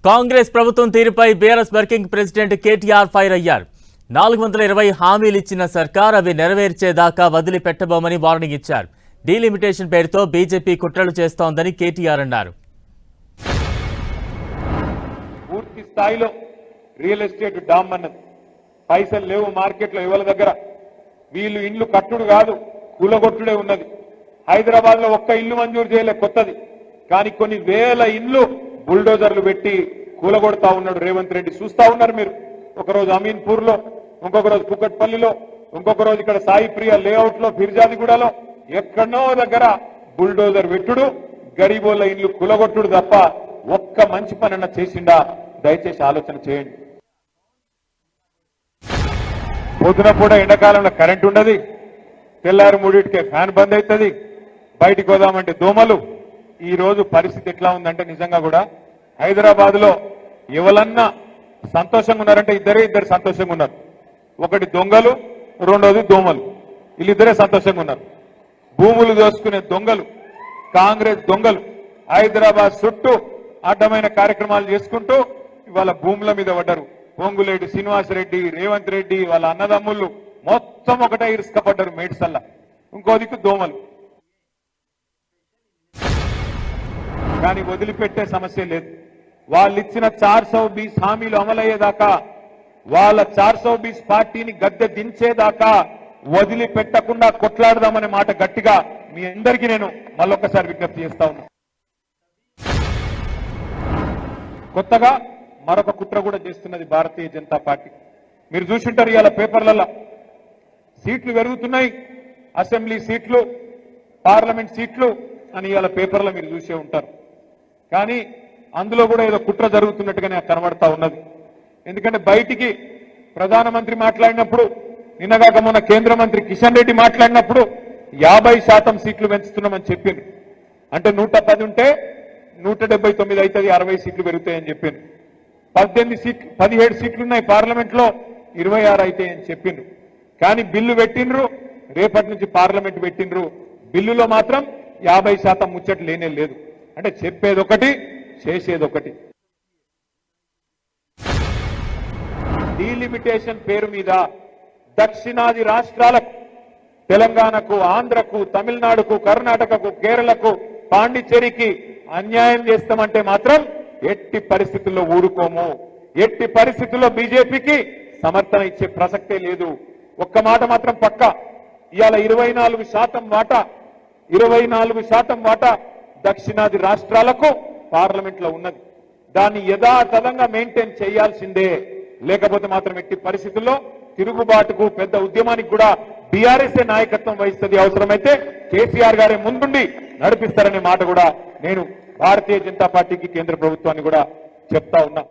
కాంగ్రెస్ ప్రభుత్వం తీరుపై BRS working president KTR fire అయ్యారు. 420 హామీలు ఇచ్చిన సర్కార్ అవి నెరవేర్చేదాకా వదిలిపెట్టబోమని వార్నింగ్ ఇచ్చారు. డీలిమిటేషన్ పేరుతో బీజేపీ కుట్రలు చేస్తోందని కేటీఆర్ అన్నారు. పూర్తి స్థాయిలో రియల్ ఎస్టేట్ డామ్ అన్నది పైసలు లేవు మార్కెట్లో ఎవరి దగ్గర. వీళ్ళు ఇండ్లు కట్టుడు కాదు కూలగొట్టుడే ఉన్నది. హైదరాబాద్ లో ఒక్క ఇల్లు మంజూరు చేయలే కొత్తది, కానీ కొన్ని వేల ఇండ్లు బుల్డోజర్లు పెట్టి కూలగొడతా ఉన్నాడు రేవంత్ రెడ్డి. చూస్తా ఉన్నారు మీరు. ఒకరోజు అమీన్పూర్ లో, ఇంకొక రోజు కుకట్పల్లిలో, ఇంకొక రోజు ఇక్కడ సాయి ప్రియ లేఅవుట్ లో, ఫిర్జాదిగూడలో ఎక్కడో దగ్గర బుల్డోజర్ పెట్టుడు, గరీబోళ్ళ ఇండ్లు కూలగొట్టుడు తప్ప ఒక్క మంచి పనన్నా చేసిండా? దయచేసి ఆలోచన చేయండి. పొద్దున కూడా ఎండాకాలంలో కరెంట్ ఉండదు, తెల్లారి 3టికే ఫ్యాన్ బంద్ అవుతుంది, బయటికి పోదామంటే దోమలు. ఈ రోజు పరిస్థితి ఎట్లా ఉందంటే నిజంగా కూడా హైదరాబాద్ లో ఎవరన్నా సంతోషంగా ఉన్నారంటే ఇద్దరు సంతోషంగా ఉన్నారు. ఒకటి దొంగలు, రెండోది దోమలు. వీళ్ళిద్దరే సంతోషంగా ఉన్నారు. భూములు దోసుకునే దొంగలు, కాంగ్రెస్ దొంగలు హైదరాబాద్ చుట్టూ అడ్డమైన కార్యక్రమాలు చేసుకుంటూ ఇవాళ భూముల మీద పడ్డారు. పొంగులేటి శ్రీనివాసరెడ్డి, రేవంత్ రెడ్డి వాళ్ళ అన్నదమ్ముళ్ళు మొత్తం ఒకటే ఇరుసుకపడ్డారు మేడ్సల్లా. ఇంకో దిక్కు దోమలు. కానీ వదిలిపెట్టే సమస్య లేదు. వాళ్ళు ఇచ్చిన 420 హామీలు అమలయ్యేదాకా, వాళ్ళ 420 పార్టీని గద్దె దించేదాకా వదిలిపెట్టకుండా కొట్లాడదామనే మాట గట్టిగా మీ అందరికీ నేను మళ్ళొక్కసారి విజ్ఞప్తి చేస్తా ఉన్నా. కొత్తగా మరొక కుట్ర కూడా చేస్తున్నది భారతీయ జనతా పార్టీ. మీరు చూసింటారు ఇవాళ పేపర్లలో సీట్లు పెరుగుతున్నాయి, అసెంబ్లీ సీట్లు, పార్లమెంట్ సీట్లు అని ఇవాళ పేపర్లో మీరు చూసే ఉంటారు. కానీ అందులో కూడా ఏదో కుట్ర జరుగుతున్నట్టుగానే కనబడతా ఉన్నది. ఎందుకంటే బయటికి ప్రధానమంత్రి మాట్లాడినప్పుడు, నిన్నగాక మొన్న కేంద్ర మంత్రి కిషన్ రెడ్డి మాట్లాడినప్పుడు 50% సీట్లు పెంచుతున్నామని చెప్పింది. అంటే 110 ఉంటే 179 అవుతుంది, 60 సీట్లు పెరుగుతాయని చెప్పింది. 17 సీట్లున్నాయి పార్లమెంట్ లో, 26 అవుతాయని చెప్పిండ్రు. కానీ బిల్లు పెట్టిండ్రు, రేపటి నుంచి పార్లమెంట్ పెట్టిండ్రు. బిల్లులో మాత్రం 50% ముచ్చట లేనే లేదు. అంటే చెప్పేదొకటి, చేసేదొకటి. డీలిమిటేషన్ పేరు మీద దక్షిణాది రాష్ట్రాలకు, తెలంగాణకు, ఆంధ్రకు, తమిళనాడుకు, కర్ణాటకకు, కేరళకు, పాండిచ్చేరికి అన్యాయం చేస్తామంటే మాత్రం ఎట్టి పరిస్థితుల్లో ఊరుకోము. ఎట్టి పరిస్థితుల్లో బీజేపీకి సమర్థన ఇచ్చే ప్రసక్తే లేదు. ఒక్క మాట మాత్రం పక్కా, ఇవాళ 24% వాటా దక్షిణాది రాష్ట్రాలకు పార్లమెంట్ లో ఉన్నది. దాన్ని యథాతథంగా మెయింటైన్ చేయాల్సిందే. లేకపోతే మాత్రం ఎట్టి పరిస్థితుల్లో తిరుగుబాటుకు, పెద్ద ఉద్యమానికి కూడా బీఆర్ఎస్ నాయకత్వం వహిస్తుంది. అవసరమైతే కేసీఆర్ గారే ముందుండి నడిపిస్తారనే మాట కూడా నేను భారతీయ జనతా పార్టీకి, కేంద్ర ప్రభుత్వాన్ని కూడా చెప్తా ఉన్నా.